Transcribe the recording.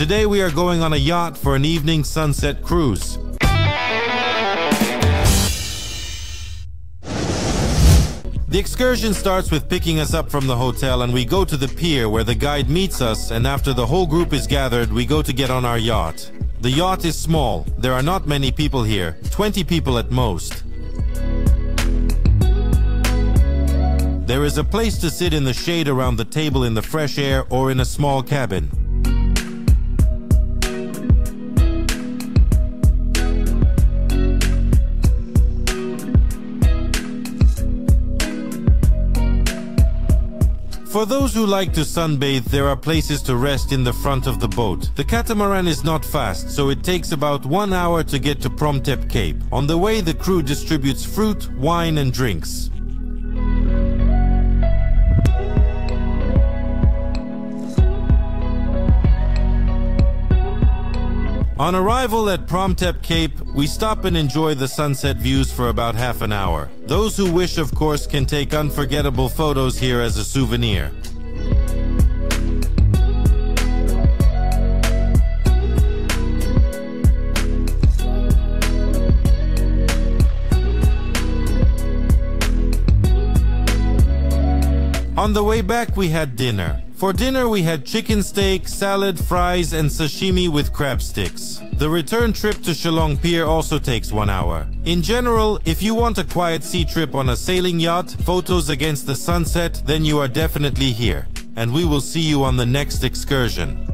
Today we are going on a yacht for an evening sunset cruise. The excursion starts with picking us up from the hotel, and we go to the pier where the guide meets us, and after the whole group is gathered, we go to get on our yacht. The yacht is small. There are not many people here, 20 people at most. There is a place to sit in the shade around the table in the fresh air or in a small cabin. For those who like to sunbathe, there are places to rest in the front of the boat. The catamaran is not fast, so it takes about 1 hour to get to Promtep Cape. On the way, the crew distributes fruit, wine, and drinks. On arrival at Promtep Cape, we stop and enjoy the sunset views for about half an hour. Those who wish, of course, can take unforgettable photos here as a souvenir. On the way back, we had dinner. For dinner, we had chicken steak, salad, fries, and sashimi with crab sticks. The return trip to Shillong Pier also takes 1 hour. In general, if you want a quiet sea trip on a sailing yacht, photos against the sunset, then you are definitely here. And we will see you on the next excursion.